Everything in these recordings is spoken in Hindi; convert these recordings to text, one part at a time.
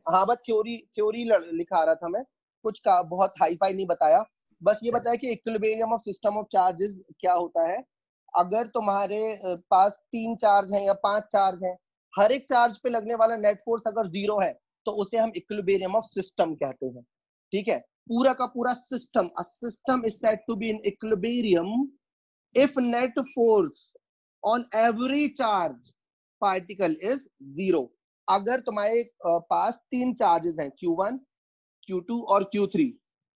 हाँ बस थ्योरी थ्योरी लिखा रहा था मैं, कुछ का बहुत हाई फाई नहीं बताया, बस ये बताया कि equilibrium of system of charges क्या होता है। अगर तुम्हारे पास 3 चार्ज हैं या 5 चार्ज हैं, हर एक चार्ज पे लगने वाला नेट फोर्स अगर 0 है तो उसे हम इक्विलिब्रियम ऑफ सिस्टम कहते हैं। ठीक है, पूरा का पूरा system, a system is said to be in equilibrium if net force on every charge particle is 0। अगर तुम्हारे पास 3 चार्जेस हैं Q1, Q2 और Q3,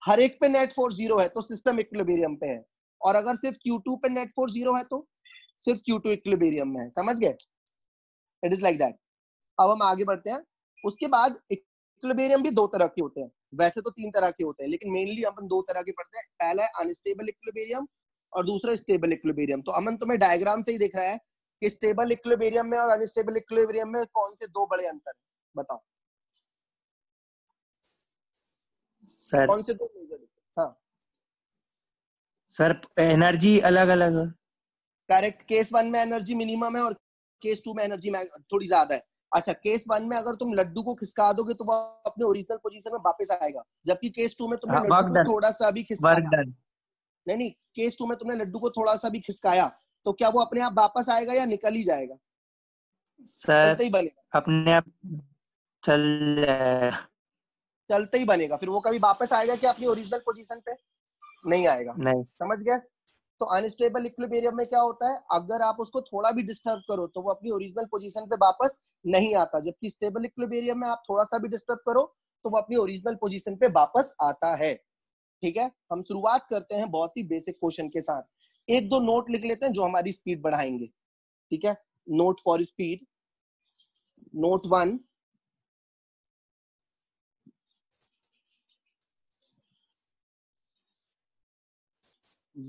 हर एक पे नेट फोर्स 0 है तो सिस्टम इक्विलिब्रियम पे है, और अगर सिर्फ Q2 पे नेट फोर्स 0 है तो सिर्फ Q2 इक्विलिब्रियम में है। समझ गए? It is like that. अब हम आगे बढ़ते हैं। उसके बाद इक्विलिब्रियम भी दो तरह के होते हैं, वैसे तो 3 तरह के होते हैं लेकिन मेनली अपन 2 तरह के पढ़ते हैं। पहला है अनस्टेबल इक्विलिब्रियम और दूसरा स्टेबल इक्विलिब्रियम। तो अमन तुम्हें डायग्राम से ही दिख रहा है कि स्टेबल इक्विलिब्रियम में और अनस्टेबल इक्विलिब्रियम में कौन से 2 बड़े अंतर है, बताओ सर। कौन से 2 मेजर? हाँ सर एनर्जी अलग अलग है। करेक्ट, केस 1 में एनर्जी मिनिमम है और केस 2 में एनर्जी थोड़ी ज्यादा है। अच्छा, केस 1 में अगर तुम लड्डू को खिसका दोगे तो वो अपने ओरिजिनल पोजीशन में वापस आएगा, जबकि केस 2 में तुमने हाँ, लड्डू वर्क को डन, थोड़ा सा भी वर्क खिसकाया, डन। नहीं केस 2 में तुमने लड्डू को थोड़ा सा भी खिसकाया तो क्या वो अपने आप वापस आएगा या निकल ही जाएगा? सर चलते ही बनेगा, अपने आप चल जाएगा। चलते ही बनेगा, फिर वो कभी वापस आएगा क्या अपनी ओरिजिनल पोजीशन पे? नहीं आएगा। नहीं। समझ गए? तो अनस्टेबल इक्विलिब्रियम में क्या होता है, अगर आप उसको थोड़ा भी डिस्टर्ब करो तो वो अपनी ओरिजिनल पोजीशन पे वापस नहीं आता, जबकि स्टेबल इक्विलिब्रियम में आप थोड़ा सा भी डिस्टर्ब करो तो वो अपनी ओरिजिनल पोजीशन पे वापस आता है। ठीक है, हम शुरुआत करते हैं बहुत ही बेसिक क्वेश्चन के साथ। 1-2 नोट लिख लेते हैं जो हमारी स्पीड बढ़ाएंगे। ठीक है, note for speed. Note 1,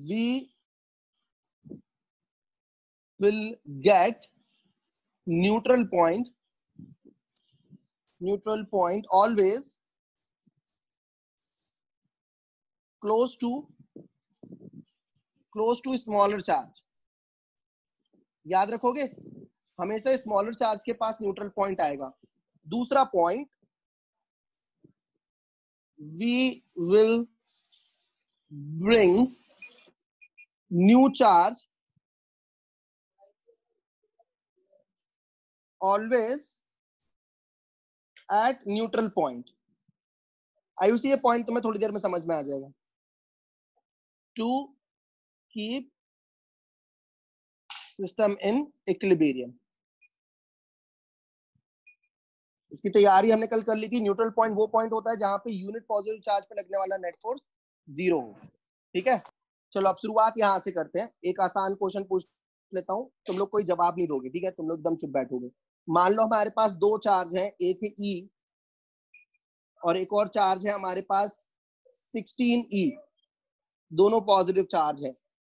we will get neutral point always close to smaller charge। याद रखोगे, हमेशा स्मॉलर चार्ज के पास न्यूट्रल पॉइंट आएगा। दूसरा point, we will bring new charge always at neutral point। Ayushi ये पॉइंट तुम्हें थोड़ी देर में समझ में आ जाएगा। To keep system in equilibrium, इसकी तैयारी हमने कल कर ली थी। न्यूट्रल पॉइंट वो पॉइंट होता है जहां पे यूनिट पॉजिटिव चार्ज पे लगने वाला नेट फोर्स 0 हो। ठीक है, चलो अब शुरुआत यहां से करते हैं। एक आसान क्वेश्चन पूछ लेता हूं, तुम लोग कोई जवाब नहीं दोगे, ठीक है? तुम लोग एकदम चुप बैठोगे। मान लो हमारे पास 2 चार्ज हैं, एक है ई और एक और चार्ज है हमारे पास 16E, दोनों पॉजिटिव चार्ज है।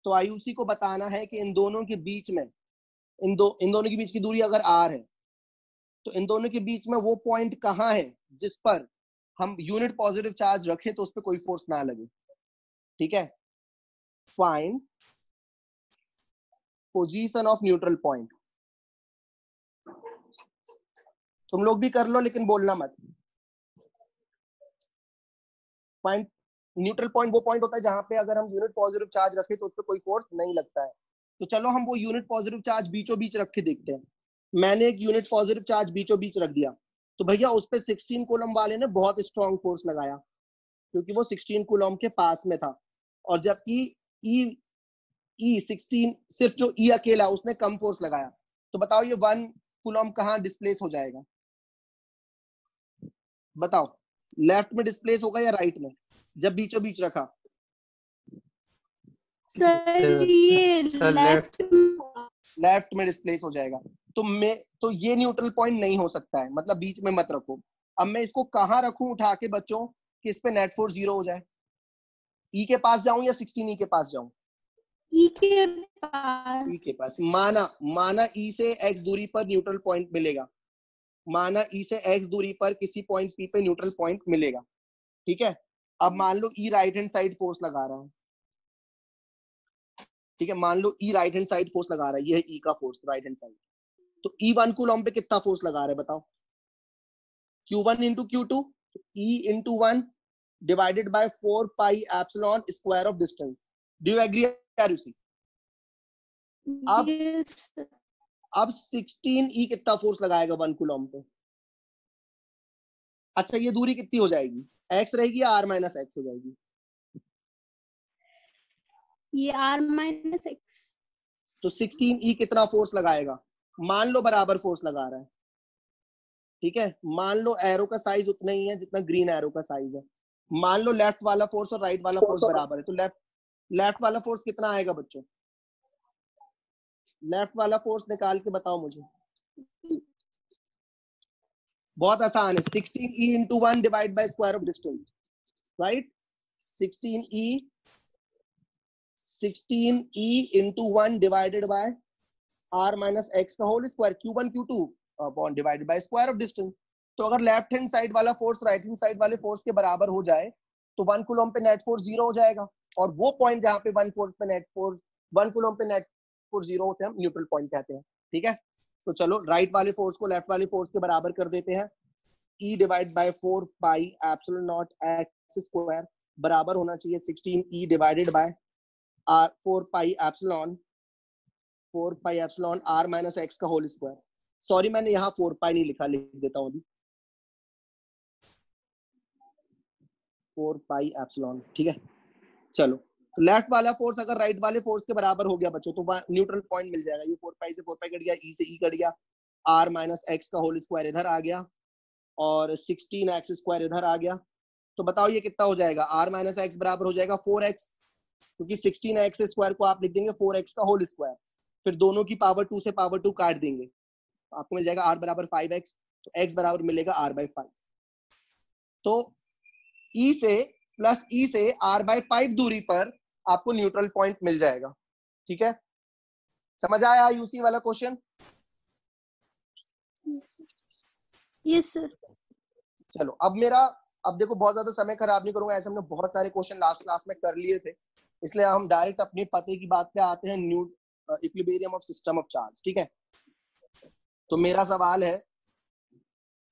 तो आयुषी को बताना है कि इन दोनों के बीच में, इन दोनों के बीच की दूरी अगर r है तो इन दोनों के बीच में वो पॉइंट कहां है जिस पर हम यूनिट पॉजिटिव चार्ज रखें तो उस पर कोई फोर्स ना लगे। ठीक है, find position of neutral point. तुम लोग भी कर लो लेकिन बोलना मत। फाइंड न्यूट्रल पॉइंट वो पॉइंट होता है जहां पे अगर हम यूनिट पॉजिटिव चार्ज रखें तो उस पर कोई फोर्स नहीं लगता है। तो चलो हम वो यूनिट पॉजिटिव चार्ज बीचों बीच रख के देखते हैं। मैंने एक यूनिट पॉजिटिव चार्ज बीचों बीच रख दिया, तो भैया उस पर 16 कूलम वाले ने बहुत स्ट्रॉन्ग फोर्स लगाया क्योंकि वो 16 कूलम के पास में था, और जबकि ई 16 सिर्फ जो ई अकेला उसने कम फोर्स लगाया। तो बताओ ये 1 कूलम कहां डिस्प्लेस हो जाएगा? बताओ, लेफ्ट में डिस्प्लेस होगा या राइट में जब बीचों बीच रखा? सर ये लेफ्ट में डिस्प्लेस हो जाएगा। तो ये न्यूट्रल पॉइंट नहीं हो सकता है, मतलब बीच में मत रखो। अब मैं इसको कहां रखूं उठा के बच्चों कि इस पे नेट फोर्स 0 हो जाए? ई के पास जाऊं या 16E के पास जाऊं? ई के पास। ई के पास। माना ई से x दूरी पर न्यूट्रल पॉइंट मिलेगा, माना ई से x दूरी पर किसी पॉइंट P पे न्यूट्रल पॉइंट मिलेगा। ठीक है, अब मान लो ई राइट हैंड साइड फोर्स लगा रहा है। ठीक है, मान लो ई राइट हैंड साइड फोर्स लगा रहा है, ये है ई का फोर्स राइट हैंड साइड। तो ई 1 कूलम पे कितना फोर्स लगा रहा है बताओ? Q1 into Q2, E into 1 divided by 4 pi epsilon square of distance. Do you agree, Arusi? अब Yes, sir. अब 16E कितना फोर्स लगाएगा 1 कूलम पे? अच्छा, ये दूरी कितनी हो जाएगी? x रहेगी या r माइनस x हो जाएगी? ये r माइनस x. तो 16E कितना फोर्स लगाएगा? मान लो बराबर फोर्स लगा रहा है, ठीक है? मान लो एरो का साइज उतना ही है जितना ग्रीन एरो का साइज है. मान लो लेफ्ट वाला फोर्स और राइट वाला फोर्स बराबर है, तो लेफ्ट वाला फोर्स कितना आएगा बच्चों? लेफ्ट वाला फोर्स निकाल के बताओ मुझे. बहुत आसान है, 16E into 1 divide by square of distance, right? 16E into 1 divided by r minus x का whole square, Q1 Q2 upon divided by square of distance. तो अगर लेफ्ट हैंड साइड वाला फोर्स राइट हैंड साइड वाले फोर्स के बराबर हो जाए तो 1 कूलम पे नेट फोर्स 0 हो जाएगा, और वो पॉइंट जहां पे 1 कूलम पे नेट फोर्स 0 होते हैं हम न्यूट्रल पॉइंट कहते हैं, ठीक है? तो चलो राइट वाले फोर्स को लेफ्ट वाले फोर्स के बराबर कर देते हैं. E divide by 4 pi epsilon not x square बराबर होना चाहिए 16E divided by r 4 pi epsilon r minus x का होल स्क्वायर. सॉरी मैंने यहाँ 4 पाई नहीं लिखा, लिख देता हूँ अभी 4 पाई एप्सिलॉन, ठीक है? चलो, तो लेफ्ट वाला फोर्स अगर राइट वाले फोर्स के बराबर हो गया बच्चों तो न्यूट्रल पॉइंट मिल जाएगा. ये 4 पाई से 4 पाई कट गया, E से E कट गया, r माइनस x का होल स्क्वायर इधर आ गया और 16x स्क्वायर इधर आ गया. तो बताओ ये कितना हो जाएगा? r माइनस x बराबर हो जाएगा 4x, क्योंकि 16x स्क्वायर को आप लिख देंगे 4x का होल स्क्वायर, फिर दोनों की पावर 2 से पावर 2 काट देंगे, तो आपको मिल जाएगा r बराबर 5x, तो x बराबर मिलेगा r बाई 5. तो E से प्लस E से r बाई 5 दूरी पर आपको न्यूट्रल पॉइंट मिल जाएगा, ठीक है? समझ आया यूसी वाला क्वेश्चन? Yes, sir. चलो, अब देखो बहुत ज्यादा समय खराब नहीं करूंगा, ऐसे हमने बहुत सारे क्वेश्चन लास्ट क्लास में कर लिए थे, इसलिए हम डायरेक्ट अपने पते की बात पे आते हैं, equilibrium of system of charge, ठीक है? तो मेरा सवाल है,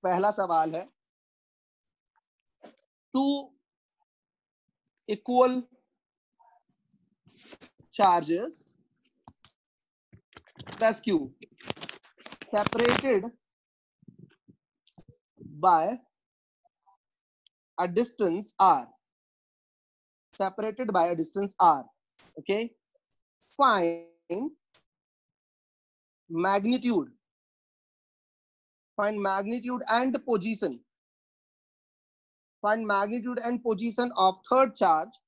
पहला सवाल है, two equal charges plus Q separated by a distance r, okay? Find magnitude and position. Find magnitude and position of third charge.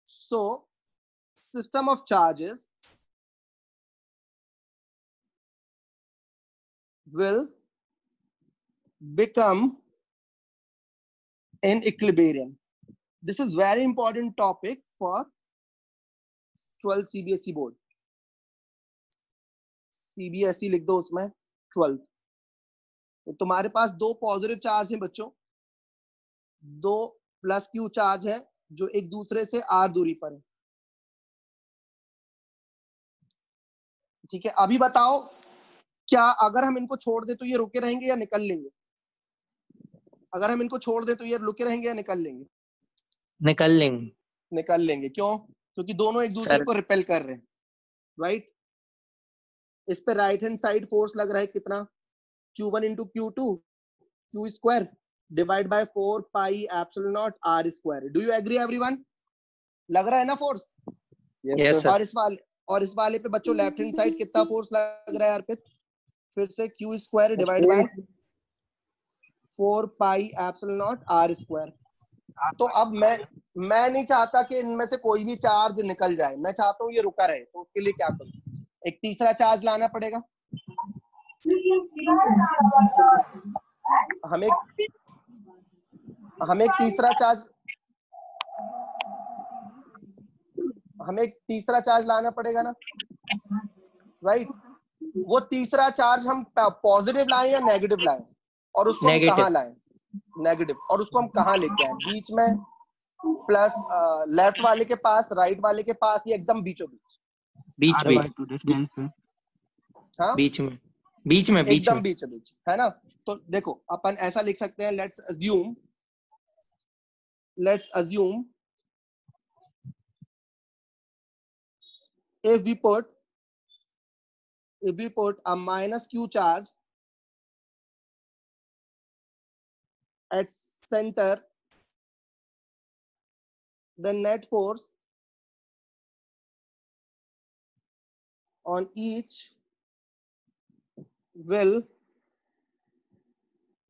So system of charges will become in equilibrium. This is very important topic for 12 CBSE board. CBSE लिख दो उसमें 12. तो तुम्हारे पास दो पॉजिटिव चार्ज हैं बच्चों, दो प्लस Q चार्ज है जो एक दूसरे से r दूरी पर है, ठीक है? अभी बताओ, क्या अगर हम इनको छोड़ दे तो ये रुके रहेंगे या निकल लेंगे? अगर हम इनको छोड़ दे तो ये रुके रहेंगे या निकल लेंगे? निकल लेंगे. क्यों? क्योंकि दोनों एक दूसरे को रिपेल कर रहे हैं, राइट? इस पे राइट हैंड साइड फोर्स लग रहा है कितना? Q1 into Q2 Q square divide by 4 pi epsilon not r square. Do you agree everyone? लग रहा है ना फोर्स? Yes, sir. और इस वाले पे बच्चों लेफ्ट हैंड साइड कितना फोर्स लग रहा है यार? पे फिर से Q square divide by 4 pi epsilon not r square. तो अब मैं नहीं चाहता कि इनमें से कोई भी चार्ज निकल जाए, मैं चाहता हूँ ये रुका रहे. तो उसके लिए क्या करूँ? एक तीसरा चार्ज लाना पड़ेगा. हमें एक तीसरा चार्ज लाना पड़ेगा ना, राइट? वो तीसरा चार्ज हम पॉजिटिव लाएं या नेगेटिव लाएं, और उसको हम कहाँ लाएं? नेगेटिव. और उसको हम कहाँ लेके आए? बीच में, प्लस लेफ्ट वाले के पास, राइट वाले के पास, ये एकदम बीचों बीच. बीच में. बीच में एकदम बीच बीच है ना। तो देखो अपन ऐसा लिख सकते हैं, let's assume if we put a minus q charge at center, the net force on each will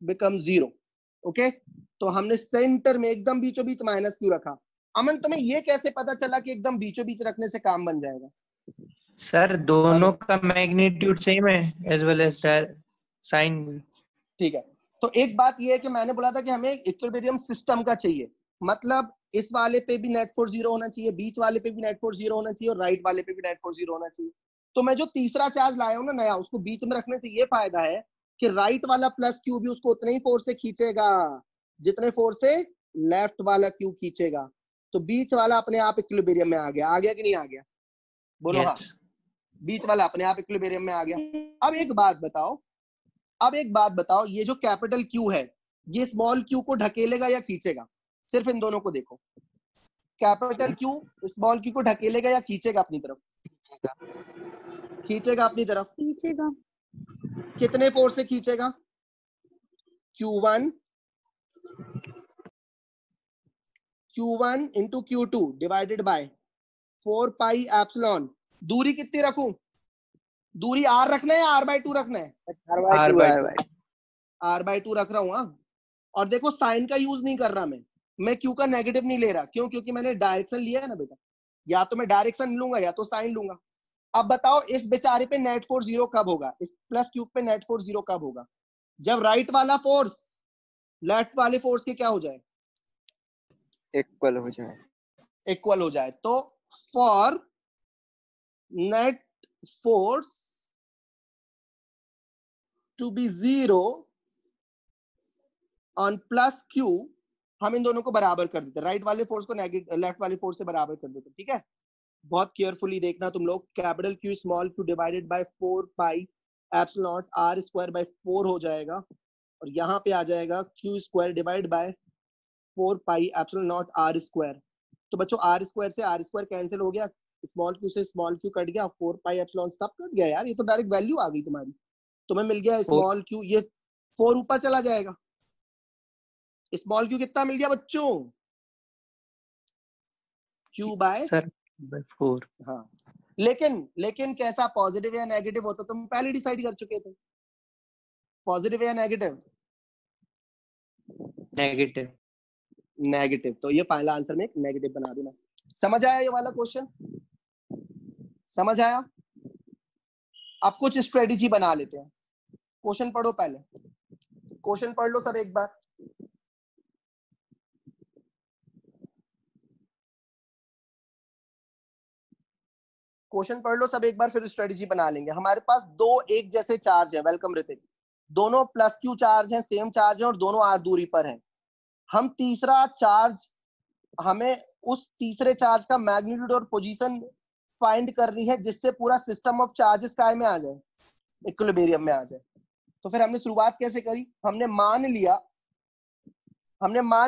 become 0. Okay, तो हमने सेंटर में एकदम बीचों बीच माइनस क्यू रखा। अमन तुम्हें ये कैसे पता चला कि एकदम बीचों बीच रखने से काम बन जाएगा? सर दोनों का मैग्नीट्यूड सेम है एज वेल एज साइन। ठीक है, तो एक बात ये है कि मैंने बोला था कि हमें इक्विलिब्रियम सिस्टम का चाहिए, मतलब इस वाले पे भी नेट फोर्स 0 होना चाहिए, बीच वाले पे भी नेट फोर्स 0 होना चाहिए और राइट वाले पे भी नेट फोर्स 0 होना चाहिए। तो मैं जो तीसरा चार्ज लाया हूं ना नया, उसको बीच में रखने से ये फायदा है कि राइट वाला प्लस क्यू भी उसको उतने ही फोर्स से खींचेगा जितने फोर्स से लेफ्ट वाला क्यू खींचेगा। तो बीच वाला अपने आप इक्विलिब्रियम में आ गया कि नहीं आ गया? बोलो हाँ, बीच वाला अपने आप इक्विलिब्रियम में आ गया। अब एक बात बताओ, ये जो कैपिटल क्यू है ये स्मॉल क्यू को ढकेलेगा या खींचेगा? सिर्फ इन दोनों को देखो, कैपिटल क्यू स्मॉल क्यू को ढकेलेगा या खींचेगा अपनी तरफ? खींचेगा अपनी तरफ। खींचेगा। कितने फोर्स से खींचेगा? Q1 into Q2 divided by 4 pi epsilon. दूरी कितनी रखूं? दूरी R रखना है या R/2 रखना है? R/2 रख रहा हूं। हाँ, और देखो साइन का यूज नहीं कर रहा मैं Q का नेगेटिव नहीं ले रहा। क्यों? क्योंकि मैंने डायरेक्शन लिया है ना बेटा, या तो मैं डायरेक्शन लूंगा या तो साइन लूंगा। अब बताओ इस बेचारे पे नेट फोर्स 0 कब होगा? इस प्लस क्यूब पे नेट फोर्स 0 कब होगा? जब राइट वाला फोर्स लेफ्ट वाले फोर्स के क्या हो जाए? इक्वल हो जाए। तो for net force to be 0 on plus Q, हम इन दोनों को बराबर कर देते, राइट वाले फोर्स को लेफ्ट वाले फोर्स से बराबर कर देते। ठीक है, बहुत केयरफुली देखना तुम लोग। Capital Q small Q divided by 4 pi epsilon R square by 4 हो जाएगा, और यहाँ पे आ जाएगा Q square divide by 4 pi epsilon not R square. तो बच्चों आर स्क्वायर से आर स्क्वायर कैंसिल हो गया, स्मॉल क्यू से स्मॉल क्यू कट गया, 4 पाई एप्सिलॉन सब कट गया यार। ये तो डायरेक्ट वैल्यू आ गई तुम्हारी। तुम्हें मिल गया स्मॉल क्यू, ये 4 ऊपर चला जाएगा। स्मॉल क्यू कितना मिल गया बच्चों? Q by 4। हाँ, लेकिन कैसा, पॉजिटिव या नेगेटिव होता तुम पहले डिसाइड कर चुके थे। पॉजिटिव या नेगेटिव? नेगेटिव। तो ये फाइनल आंसर में एक नेगेटिव बना देना। समझ आया ये वाला क्वेश्चन? समझ आया? अब कुछ स्ट्रेटेजी बना लेते हैं। क्वेश्चन पढ़ो, पहले क्वेश्चन पढ़ लो सर एक बार। क्वेश्चन पढ़ लो सब एक बार, फिर स्ट्रेटेजी बना लेंगे। हमारे पास दो एक जैसे चार्ज है, वेलकम ऋतिक, दोनों प्लस क्यू चार्ज हैं, सेम चार्ज है और दोनों आर दूरी पर हैं। हम तीसरा चार्ज, हमें उस तीसरे चार्ज का मैग्नीट्यूड और पोजीशन फाइंड करनी है जिससे पूरा सिस्टम ऑफ चार्जेस काय में आ जाए, इक्विलिब्रियम में आ जाए। तो फिर हमने शुरुआत कैसे करी? हमने मान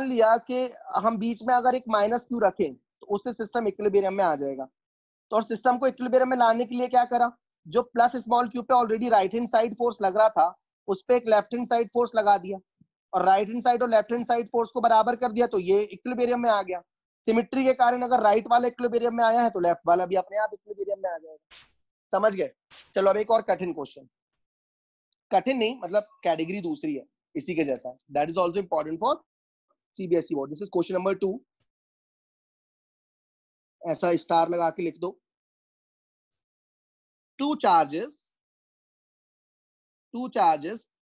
लिया कि हम बीच में अगर एक माइनस क्यू रखें तो उससे सिस्टम इक्विलिब्रियम में आ जाएगा। तो और सिस्टम को इक्विलिब्रियम में लाने के लिए क्या करा, जो प्लस स्मॉल क्यू पे already right hand side force लग रहा था उस पे एक लेफ्ट हैंड साइड फोर्स लगा दिया, और राइट हैंड साइड और लेफ्ट हैंड साइड फोर्स को बराबर कर दिया, तो ये इक्विलिब्रियम में आ गया। सिमेट्री के कारण अगर राइट वाला इक्विलिब्रियम में आया है तो लेफ्ट वाला भी अपने आप इक्विलिब्रियम में आ जाएगा। समझ गए? चलो अब एक और कठिन क्वेश्चन, कठिन नहीं मतलब कैटेगरी दूसरी है इसी के जैसा, that is also important for CBSE board. This is question number 2। ऐसा स्टार लगा के लिख दो। two charges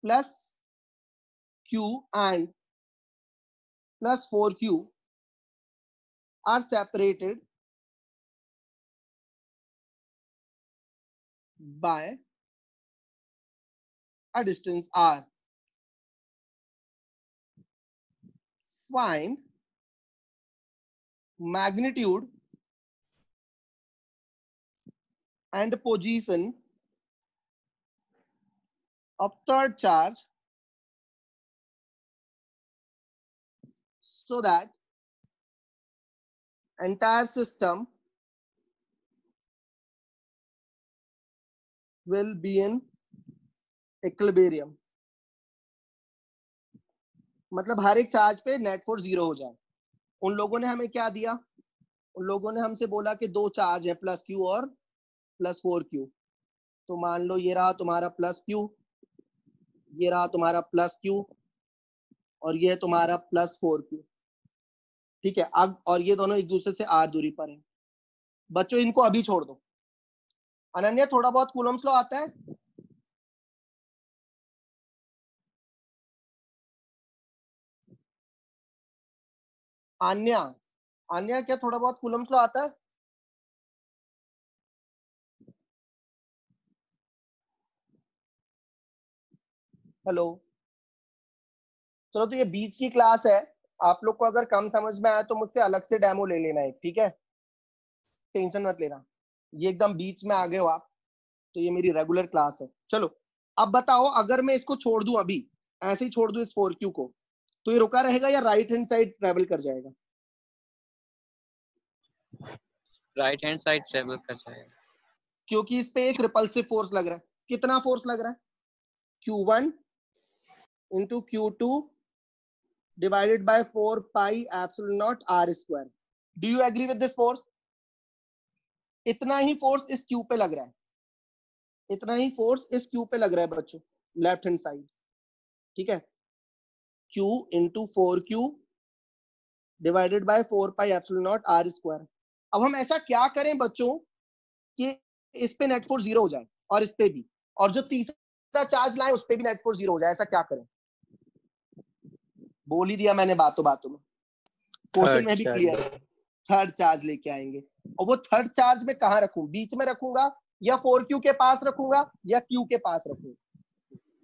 plus q and plus 4q are separated by a distance r. Find magnitude and position of third charge so that entire system will be in equilibrium. मतलब हर एक चार्ज पे नेट फोर्स 0 हो जाए। उन लोगों ने हमें क्या दिया? उन लोगों ने हमसे बोला कि दो चार्ज है, प्लस क्यू और प्लस 4q। तो मान लो ये रहा तुम्हारा प्लस क्यू, ये रहा तुम्हारा प्लस क्यू, और ये तुम्हारा प्लस 4q। ठीक है, अब और ये दोनों एक दूसरे से r दूरी पर है। बच्चों इनको अभी छोड़ दो। अनन्या थोड़ा बहुत कूलम्स लॉ आता है? आन्या, आन्या क्या थोड़ा बहुत कूलम्स लॉ आता है? हेलो, चलो तो ये बीच की क्लास है। आप लोग को अगर कम समझ में आया तो मुझसे अलग से डेमो ले लेना है, ठीक है? टेंशन मत लेना, ये एकदम बीच में आ गए हो आप, तो ये मेरी रेगुलर क्लास है। चलो अब बताओ, अगर मैं इसको छोड़ दूं, अभी ऐसे ही छोड़ दूं इस 4q को, तो ये रुका रहेगा या राइट हैंड साइड ट्रेवल कर जाएगा? राइट हैंड साइड ट्रेवल कर जाएगा, क्योंकि इस पे एक रिपल्सिव फोर्स लग रहा है। कितना फोर्स लग रहा है? q1 into q2 divided by 4 pi epsilon not r square. Do you agree with this force? इतना ही फोर्स इस q पे लग रहा है, इतना ही फोर्स इस q पे लग रहा है बच्चों, लेफ्ट हैंड साइड। ठीक है, q into 4q divided by 4 pi epsilon not r square. अब हम ऐसा क्या करें बच्चों कि इस पे नेट फोर्स 0 हो जाए और इस पे भी, और जो तीसरा चार्ज लाए उस पे भी नेट फोर्स 0 हो जाए? ऐसा क्या करें? बोल ही दिया मैंने बातों बातों में, क्वेश्चन में भी क्लियर है। थर्ड चार्ज लेके आएंगे, और वो थर्ड चार्ज में कहां रखूं? बीच में रखूंगा या 4q के पास रखूंगा या q के पास रखूंगा?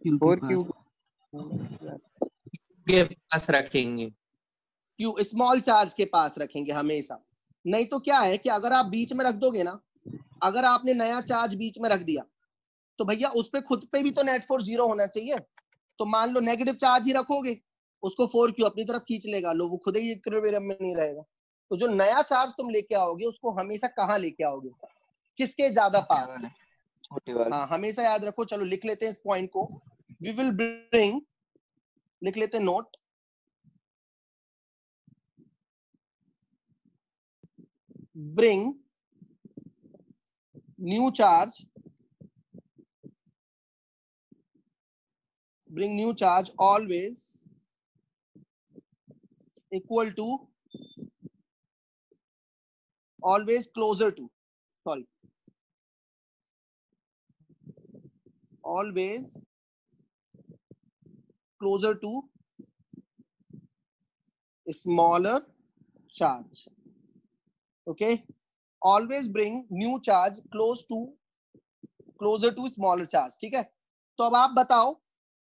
4q के पास रखेंगे, q स्मॉल चार्ज के पास रखेंगे हमेशा। नहीं तो क्या है कि अगर आप बीच में रख दोगे ना, अगर आपने नया चार्ज बीच में रख दिया तो भैया उस पे खुद पे भी तो नेट फोर्स 0 होना चाहिए। तो मान लो नेगेटिव चार्ज ही रखोगे, उसको 4q अपनी तरफ खींच लेगा, लो वो खुद ही इक्विलिब्रियम में नहीं रहेगा। तो जो नया चार्ज तुम लेके आओगे उसको हमेशा कहाँ लेके आओगे? किसके ज्यादा पास? छोटे वाले। हाँ, हमेशा याद रखो। चलो लिख लेते हैं इस पॉइंट को। वी विल ब्रिंग, लिख लेते हैं note, bring new charge, bring new charge always equal to, always closer to, sorry, always closer to smaller charge. Okay, always bring new charge closer to smaller charge. ठीक है, तो अब आप बताओ,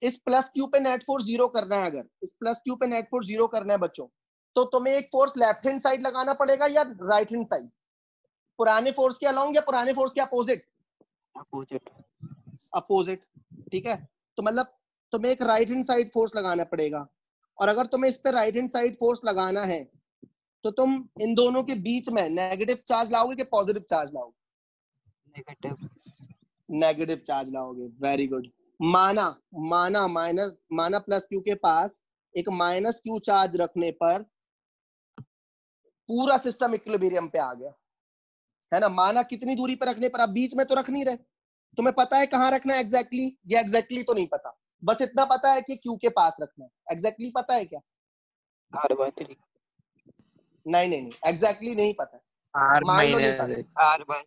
इस प्लस क्यू पे नेट फोर्स 0 करना है, अगर इस प्लस क्यू पे नेट फोर्स 0 करना है बच्चों, तो तुम्हें एक फोर्स लेफ्ट हैंड साइड लगाना पड़ेगा या राइट हैंड साइड? पुराने फोर्स के अलोंग या पुराने फोर्स के अपोजिट? अपोजिट। अपोजिट। ठीक है, तो मतलब तुम्हें एक राइट हैंड साइड फोर्स लगाना पड़ेगा, और अगर तुम्हें इस पे राइट हैंड साइड फोर्स लगाना है तो तुम इन दोनों के बीच में नेगेटिव चार्ज लाओगे कि पॉजिटिव चार्ज लाओगे? नेगेटिव। नेगेटिव चार्ज लाओगे। Very good. माना प्लस क्यू के पास एक माइनस क्यू चार्ज रखने पर पूरा सिस्टम इक्विलिब्रियम पे आ गया, है ना? माना कितनी दूरी पर रखने पर? आप बीच में तो रख नहीं रहे, तुम्हें पता है कहां रखना है एग्जैक्टली? या एग्जैक्टली तो नहीं पता, बस इतना पता है कि क्यू के पास रखना है। एग्जैक्टली पता है क्या? r/3। नहीं, एग्जैक्टली नहीं पता। R मान लो नहीं पता, r/3।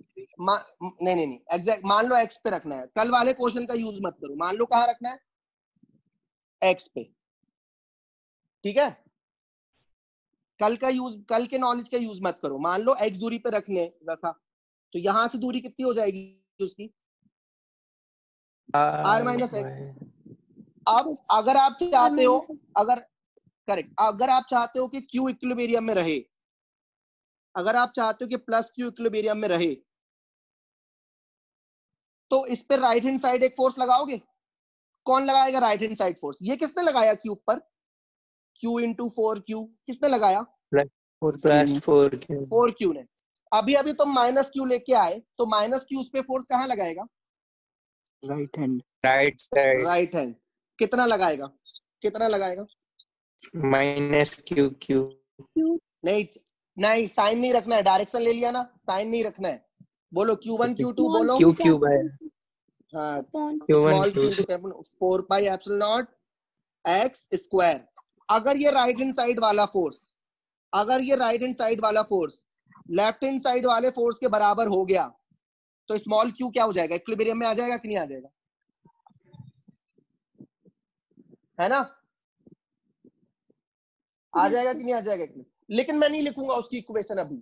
नहीं एग्जैक्ट मान लो एक्स पे रखना है। कल वाले क्वेश्चन का यूज मत करो, मान लो कहां रखना है? एक्स पे। ठीक है, कल के नॉलेज का यूज मत करो। मान लो एक्स दूरी पे रखा, तो यहां से दूरी कितनी हो जाएगी उसकी? r-x। अब अगर आप चाहते हो, अगर करेक्ट, अगर आप चाहते हो कि q इक्विलिब्रियम में रहे, अगर आप चाहते हो कि प्लस q इक्विलिब्रियम में रहे, तो इस पे राइट हैंड साइड एक फोर्स लगाओगे कौन लगाएगा राइट हैंड साइड फोर्स? ये किसने लगाया क्यूब पर? Q इंटू 4Q किसने लगाया? 4+4Q। 4Q ने। अभी अभी तुम माइनस Q लेके आए, तो माइनस Q उस पे फोर्स कहाँ लगाएगा? Right hand. Right side right hand. कितना लगाएगा? कितना लगाएगा? -QQ। नहीं नहीं, साइन नहीं रखना है, डायरेक्शन ले लिया ना, साइन नहीं रखना है। बोलो Q1 Q2 बोलो। QQ है। हाँ, Q1 small Q2। Q into capital 4 pi epsilon not x square. अगर ये राइट हैंड साइड वाला फोर्स, अगर ये राइट हैंड साइड वाला फोर्स लेफ्ट हैंड साइड वाले फोर्स के बराबर हो गया, तो स्मॉल q क्या हो जाएगा? इक्विलिब्रियम में आ जाएगा कि नहीं आ जाएगा? है ना? आ Yes, जाएगा sir. कि नहीं आ जाएगा? लेकिन मैं नहीं लिखूंगा उसकी इक्वेशन अभी,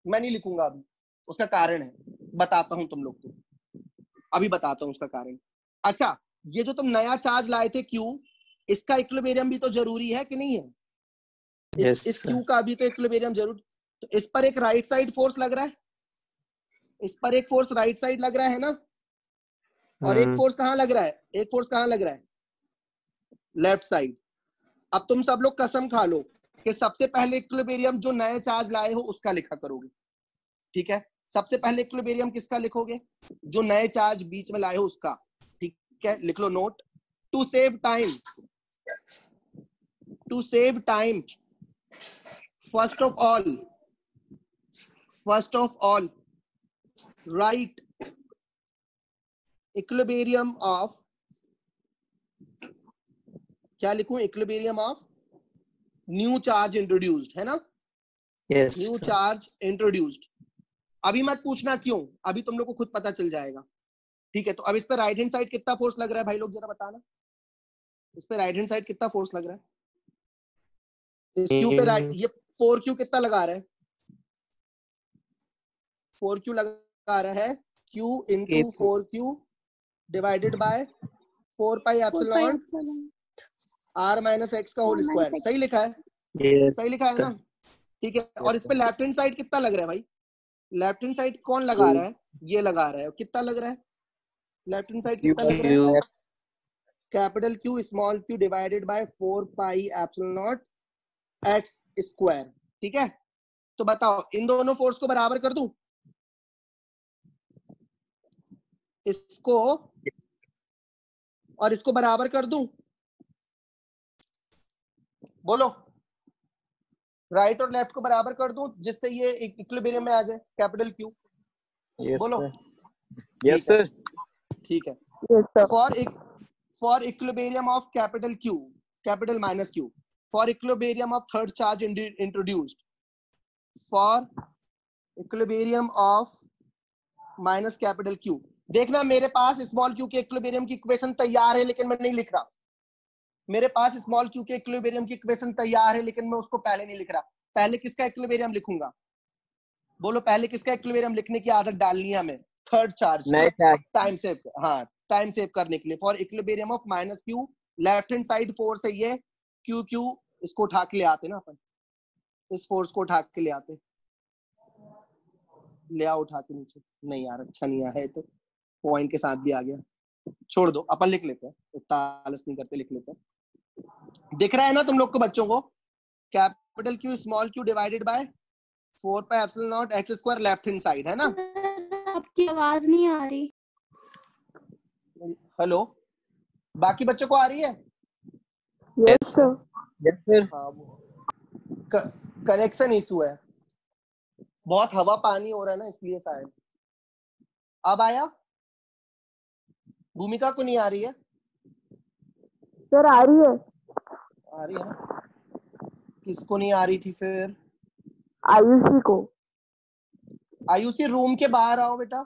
मैं नहीं लिखूंगा अभी। उसका कारण है, बताता हूं तुम लोग को, अभी बताता हूं उसका कारण। अच्छा, ये जो तुम नया चार्ज लाए थे Q, इसका इक्विलिब्रियम भी तो जरूरी है कि नहीं है? इस sir. Q का भी तो इक्विलिब्रियम जरूर। तो इस पर एक राइट साइड फोर्स लग रहा है, इस पर एक फोर्स राइट साइड लग रहा है ना, और एक फोर्स कहां लग रहा है? एक फोर्स कहां लग रहा है? Left side. अब तुम सब लोग कसम खा लो कि सबसे पहले इक्विलिब्रियम जो नए चार्ज लाए हो उसका लिखा करोगे, ठीक है? सबसे पहले इक्विलिब्रियम किसका लिखोगे? जो नए चार्ज बीच में लाए हो उसका, ठीक है? लिख लो note. To save time, to save time, first of all right equilibrium of, क्या लिखूं? Equilibrium of new charge introduced, है ना? Yes, new sir. Charge introduced. अभी मत पूछना क्यों, अभी तुम लोग को खुद पता चल जाएगा, ठीक है? तो अब इस पे राइट हैंड साइड कितना फोर्स लग रहा है भाई लोग, जरा बताना। इस पे राइट हैंड साइड कितना फोर्स लग रहा है? इस क्यू पे राइट, ये 4Q कितना लगा रहा है? 4Q लगा रहा है, Q into 4Q divided by 4 pi 4 pi epsilon epsilon r minus x का whole r square. minus x. सही लिखा है? Yes, सही लिखा है ना? sir. ठीक है। और इस पे लेफ्ट हैंड साइड कितना लग रहा है भाई? लेफ्ट हैंड साइड कौन लगा रहा है? ये लगा रहा है। कितना लग रहा है लेफ्ट हैंड साइड? कितना लग रहा है? QQ। Capital Q small q divided by 4 pi epsilon not x square, ठीक है? तो बताओ, इन दोनों फोर्स को बराबर कर दूं? इसको और इसको बराबर कर दूं? बोलो, राइट और लेफ्ट को बराबर कर दूं जिससे ये इक्विलिब्रियम में आ जाए, कैपिटल Q। बोलो। Yes sir. ठीक है। Yes sir. For equilibrium of capital Q, capital minus Q, for equilibrium of third charge introduced, for equilibrium of minus capital Q। देखना, मेरे पास स्मॉल q के इक्विलिब्रियम की इक्वेशन तैयार है, लेकिन मैं नहीं लिख रहा। मेरे पास स्मॉल q के इक्विलिब्रियम की इक्वेशन तैयार है, लेकिन मैं उसको पहले नहीं लिख रहा। पहले किसका इक्विलिब्रियम लिखूंगा? बोलो, पहले किसका इक्विलिब्रियम लिखने की आदत डालनी है हमें? थर्ड चार्ज का। टाइम सेव, हाँ, टाइम सेव करने के लिए। For equilibrium of minus q, left hand side force है ये q, इसको उठा के ले आते ना अपन, इस फोर्स को उठा के ले आते, ले आओ उठा के नीचे। नहीं यार, अच्छा नहीं आया है, तो पॉइंट के साथ भी आ गया, छोड़ दो, अपन लिख लेते हैं, इतना आलस नहीं करते, लिख लेते हैं। दिख रहा है ना तुम लोग को बच्चों को? Capital Q small q divided by 4 pi epsilon not x square left hand side, है ना? आपकी आवाज नहीं आ रही। हेलो, बाकी बच्चों को आ रही है? Yes sir. Yes sir. हाँ, कनेक्शन इशू है, बहुत हवा पानी हो रहा है ना, इसलिए शायद। अब आया? भूमिका को नहीं आ रही है? सर आ रही है। आ रही है ना? किसको नहीं आ रही थी फिर? आयुषी को। आयुषी रूम के बाहर आओ बेटा,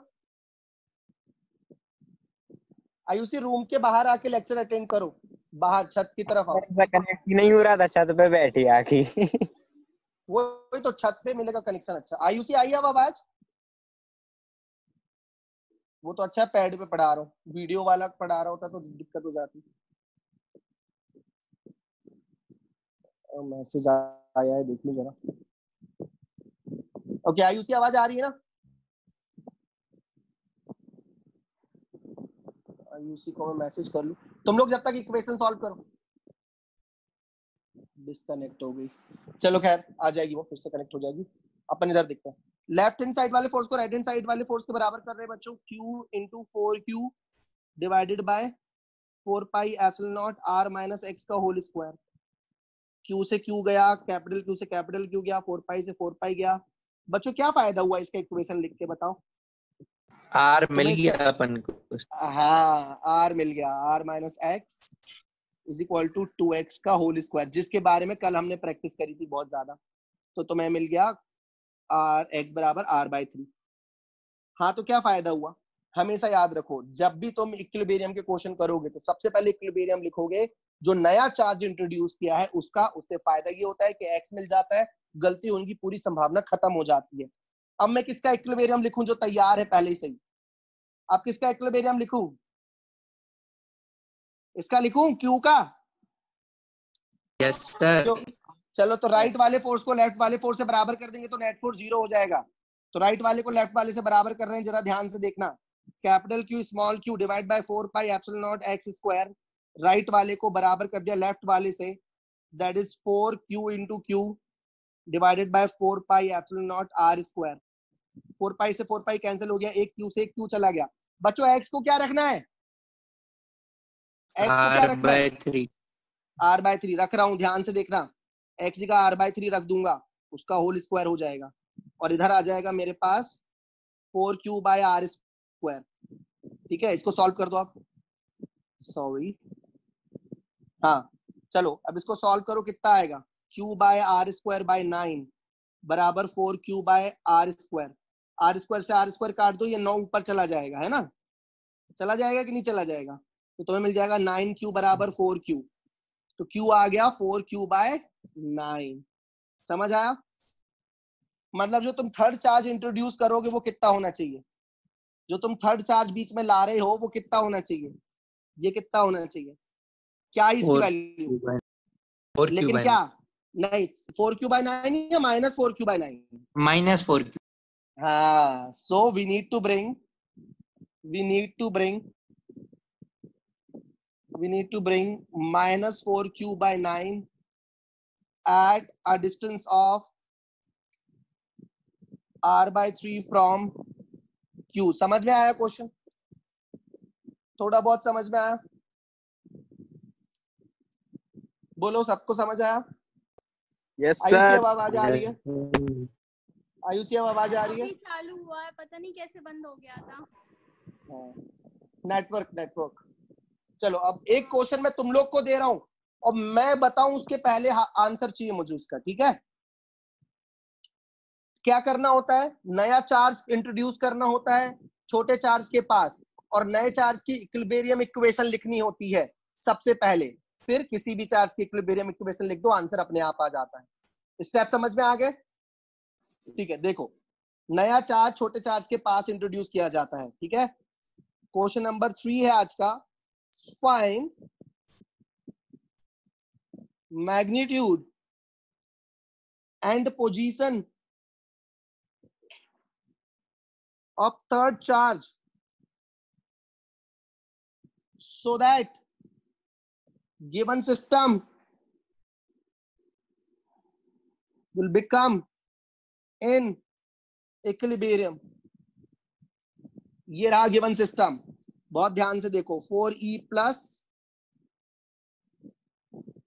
आयुषी रूम के बाहर आके लेक्चर अटेंड करो, बाहर छत की तरफ आओ। ऐसा कनेक्ट ही नहीं हो रहा था, छत पे बैठी आके। वो तो छत पे मिलेगा कनेक्शन। अच्छा, आयुषी आई अब आवाज? वो तो अच्छा पैड पे पढ़ा रहा हूँ, वीडियो वाला पढ़ा रहा होता तो दिक्कत हो जाती। मैसेज आया है, देख लो जरा। ओके, आयुषी आवाज आ रही है ना? आयुषी को मैं मैसेज कर लूं। तुम लोग जब तक इक्वेशन सॉल्व करो। डिस्कनेक्ट हो गई, चलो खैर आ जाएगी, वो फिर से कनेक्ट हो जाएगी। अपन इधर देखते हैं, लेफ्ट हैंड साइड वाले फोर्स को राइट हैंड साइड वाले फोर्स के बराबर कर रहे हैं बच्चों, Q into 4Q divided by 4 pi epsilon not R minus x का होल स्क्वायर। Q से Q गया, कैपिटल Q से कैपिटल Q गया, 4 पाई से 4 पाई गया। बच्चों क्या फायदा हुआ इसका इक्वेशन लिख के बताओ। आर मिल तुम्हें गया इसका अपन को। हाँ R मिल गया, R minus x is equal to 2x का होल स्क्वायर, जिसके बारे में कल हमने प्रैक्टिस करी थी बहुत ज्यादा। तो तुम्हें मिल गया x बराबर r/3। हाँ तो क्या फायदा हुआ, हमेशा याद रखो जब भी तुम इक्विलिब्रियम के क्वेश्चन करोगे तो सबसे पहले इक्विलिब्रियम लिखोगे, जो नया चार्ज इंट्रोड्यूस किया है उसका। उससे फायदा ये होता है कि x मिल जाता है, गलती होने की पूरी संभावना खत्म हो जाती है। अब मैं किसका इक्विलिब्रियम लिखूं जो तैयार है पहले ही सही। अब किसका इक्विलिब्रियम लिखूं, इसका लिखूं Q का। Yes sir. चलो तो राइट वाले फोर्स को लेफ्ट वाले फोर्स से बराबर कर देंगे तो नेट फोर्स 0 हो जाएगा। तो राइट वाले को लेफ्ट वाले से बराबर कर रहे हैं, जरा ध्यान से देखना। Capital Q small q divide by 4 pi epsilon not x square. Right वाले को बराबर कर दिया लेफ्ट वाले से, that is 4Q into Q divided by 4 pi epsilon not r square. 4 पाई से 4 पाई कैंसिल हो गया, एक Q से एक Q चला गया। बच्चों x को क्या रखना है, x को क्या रखना है, r/3। r/3 रख रहा हूं, ध्यान से देखना। x जगह r/3 रख दूंगा, उसका होल स्क्वायर हो जाएगा, और इधर आ जाएगा मेरे पास 4Q बाय r स्क्वायर। ठीक है, इसको सॉल्व कर दो आप। सॉरी, हाँ चलो अब इसको सॉल्व करो, कितना आएगा, Q by r square by 9 बराबर 4Q by r square. r square से r स्क्वायर काट दो, ये 9 ऊपर चला जाएगा, है ना, चला जाएगा कि नहीं चला जाएगा। तो तुम्हें मिल जाएगा 9Q बराबर 4Q। तो Q आ गया 4Q बाय 9। समझ आया, मतलब जो तुम थर्ड चार्ज इंट्रोड्यूस करोगे वो कितना होना चाहिए, जो तुम थर्ड चार्ज बीच में ला रहे हो वो कितना होना चाहिए, ये कितना होना चाहिए, क्या है इसकी वैल्यू, 4Q लेकिन क्या नहीं 4Q बाय 9 या minus 4Q bye 9, minus 4Q। हाँ। So we need to bring minus 4Q by 9 at a distance of r/3 from Q। समझ में आया क्वेश्चन, थोड़ा बहुत समझ में आया, बोलो सबको समझ आया। Yes Ayushi sir. अब आवाज आ रही है, आयुषी अब आवाज आ रही है। अभी चालू हुआ है, पता नहीं कैसे बंद हो गया था। नेटवर्क। चलो अब एक क्वेश्चन मैं तुम लोग को दे रहा हूं और मैं बताऊं उसके पहले आंसर चाहिए मुझे उसका, ठीक है। क्या करना होता है, नया चार्ज इंट्रोड्यूस करना होता है छोटे चार्ज के पास, और नए चार्ज की इक्विलिब्रियम इक्वेशन लिखनी होती है सबसे पहले, फिर किसी भी चार्ज की इक्विलिब्रियम इक्वेशन लिख दो, आंसर अपने आप आ जाता है। स्टेप समझ में आ गए, ठीक है। देखो नया चार्ज छोटे चार्ज के पास इंट्रोड्यूस किया जाता है, ठीक है। क्वेश्चन नंबर 3 है आज का, find magnitude and position of third charge so that given system will become in equilibrium। ये रहा गिवन सिस्टम, बहुत ध्यान से देखो, 4E प्लस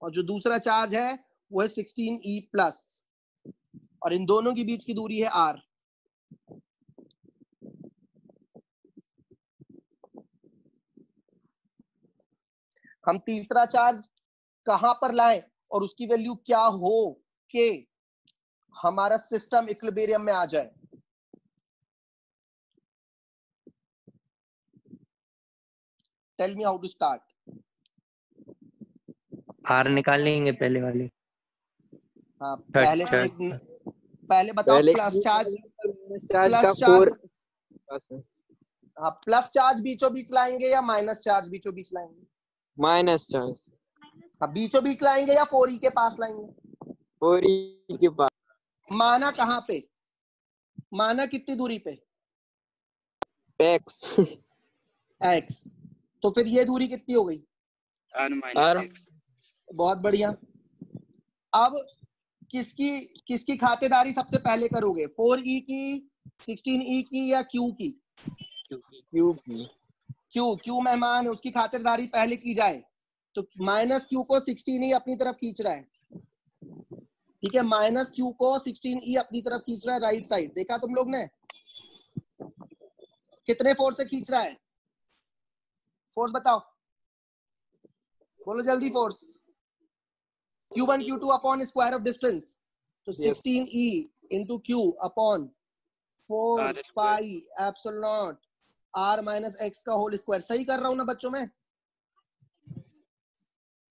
और जो दूसरा चार्ज है वो है 16E प्लस, और इन दोनों के बीच की दूरी है R। हम तीसरा चार्ज कहां पर लाएं और उसकी वैल्यू क्या हो कि हमारा सिस्टम इक्विलिब्रियम में आ जाए। Tell me how to start. R निकाल लेंगे पहले वाले। हाँ पहले Third पहले बताओ पहले प्लस चार्ज का 4। हाँ प्लस चार्ज बीचों बीच लाएंगे या माइनस चार्ज बीचों बीच लाएंगे, माइनस चार्ज हाँ बीचों बीच लाएंगे या 4E के पास लाएंगे, 4E के पास। माना कहाँ पे, माना कितनी दूरी पे, x x। तो फिर ये दूरी कितनी हो गई, R बहुत बढ़िया। अब किसकी खातेदारी सबसे पहले करोगे, 4E की, 16E की या Q की? Q की। Q मेहमान है, उसकी खातिरदारी पहले की जाए। तो -Q को 16E अपनी तरफ खींच रहा है, ठीक है, -Q को 16E अपनी तरफ खींच रहा है राइट साइड। देखा तुम लोग ने कितने फोर्स से खींच रहा है? फोर्स बताओ, बोलो जल्दी force. Q1 Q2 upon square of distance, तो 16E into Q upon 4 pi epsilon not R minus x का होल स्क्वायर। सही कर रहा हूं ना बच्चों में,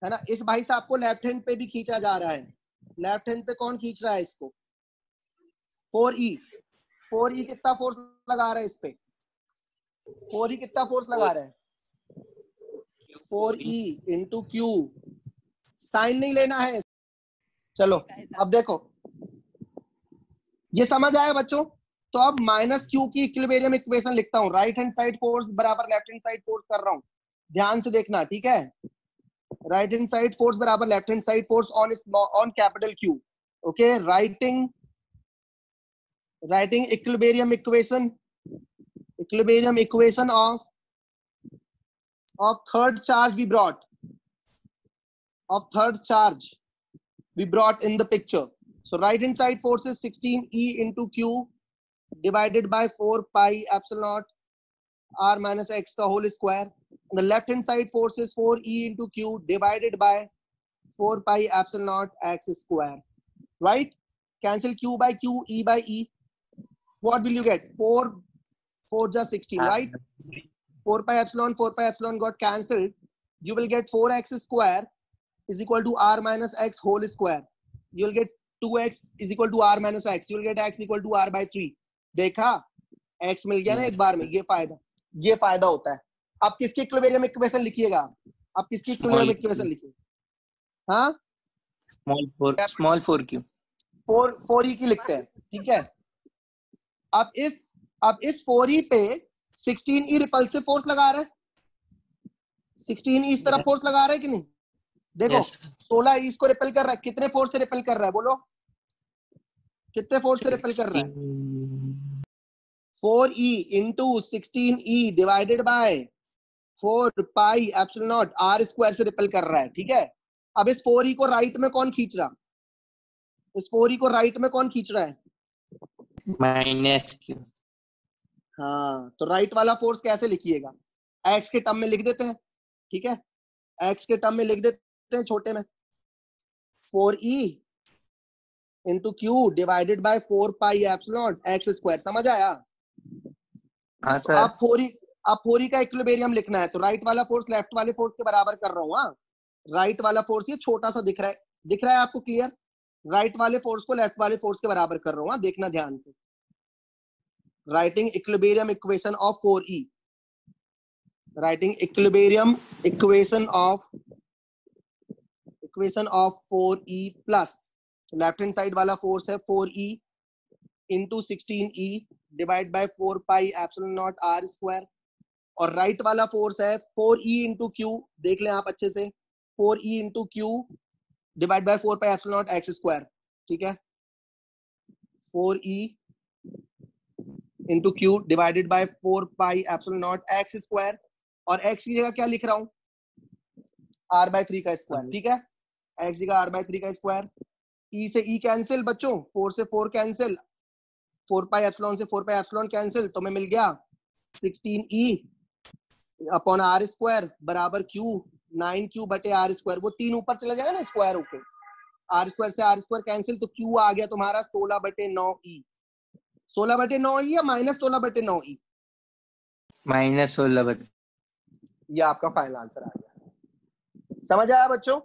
है ना? इस भाई साहब को लेफ्ट हैंड पे भी खींचा जा रहा है। लेफ्ट हैंड पे कौन खींच रहा है इसको? 4E कितना फोर्स लगा रहा है इस पे? 4E कितना फोर्स लगा रहा है? 4E into Q। साइन नहीं लेना है। चलो अब देखो, ये समझ आया बच्चों? तो अब -Q की इक्विलिब्रियम इक्वेशन लिखता हूं। राइट हैंड साइड फोर्स बराबर लेफ्ट हैंड साइड फोर्स कर रहा हूं, ध्यान से देखना, ठीक है? राइट हैंड साइड फोर्स बराबर left hand side force on capital Q। Okay, writing equilibrium equation of third charge we brought in the picture. So right hand side force is 16E into Q divided by 4 pi epsilon naught R minus X का whole square. And the left hand side force is 4E into Q divided by 4 pi epsilon naught X square. Right? Cancel Q by Q, E by E. What will you get? 4 just 16, right? 4 pi epsilon got cancelled. You will get 4x square is equal to R minus X whole square. You will get 2x is equal to R minus X. You will get X equal to R by 3. देखा, X मिल गया ना एक बार में। ये फायदा होता है। अब किसकी इक्विलिब्रियम इक्वेशन लिखिएगा? अब किसकी इक्विलिब्रियम इक्वेशन लिखिए? हाँ, स्मॉल 4Q 4E की लिखते हैं, ठीक है? अब इस 4E पे 16E रिपल्सिव फोर्स लगा रहा है। 16E इस तरफ फोर्स लगा रहा है कि नहीं? देखो, 16E इसको रिपेल कर रहा है। कितने फोर्स से रिपेल कर रहा है? बोलो, कितने फोर्स से रिपेल कर रहा है? 4E into 16E divided by 4 pi epsilon not R square से रिपेल कर रहा है, ठीक है? अब इस 4E को राइट में कौन खींच रहा? इस 4E को राइट में कौन खींच रहा है? -Q। हाँ, तो राइट वाला फोर्स कैसे लिखिएगा? एक्स के टर्म में लिख देते हैं, ठीक है? एक्स के टर्म में लिख देते हैं छोटे में, 4E into Q divided by 4 pi epsilon x square. समझ आया? हाँ सर। अब 4E का इक्विलिब्रियम लिखना है, तो राइट वाला फोर्स लेफ्ट वाले फोर्स के बराबर कर रहा हूँ। हाँ, राइट वाला फोर्स ये छोटा सा दिख रहा है आपको? क्लियर? राइट वाले फोर्स को लेफ्ट वाले फोर्स के बराबर कर रहा हूँ। हाँ, देखना ध्यान से। Writing equilibrium equation of 4E. Writing equilibrium equation of 4E plus left hand side वाला force है 4E into 16E divide by 4 pi epsilon naught R square, और right वाला force है 4E into Q। देख लें आप अच्छे से, 4E into Q divide by 4 pi epsilon naught X square, ठीक है? 4E into Q divided by 4 pi epsilon not X square, और X की जगह क्या लिख रहा हूं? R by 3 का स्क्वायर, ठीक है? X की जगह R by 3 का स्क्वायर। E से E कैंसिल बच्चों, 4 से 4 कैंसिल, 4 पाई एप्सिलॉन से 4 पाई एप्सिलॉन कैंसिल, तो मैं मिल गया 16E अपॉन R स्क्वायर बराबर Q 9Q बटे R स्क्वायर। वो 3 ऊपर चला जाएगा ना स्क्वायर होके, R स्क्वायर से R स्क्वायर कैंसिल, तो Q आ गया तुम्हारा 16/9E। 16/9E या -16/9E? -16। ये आपका फाइनल आंसर आ गया। समझ आया बच्चों?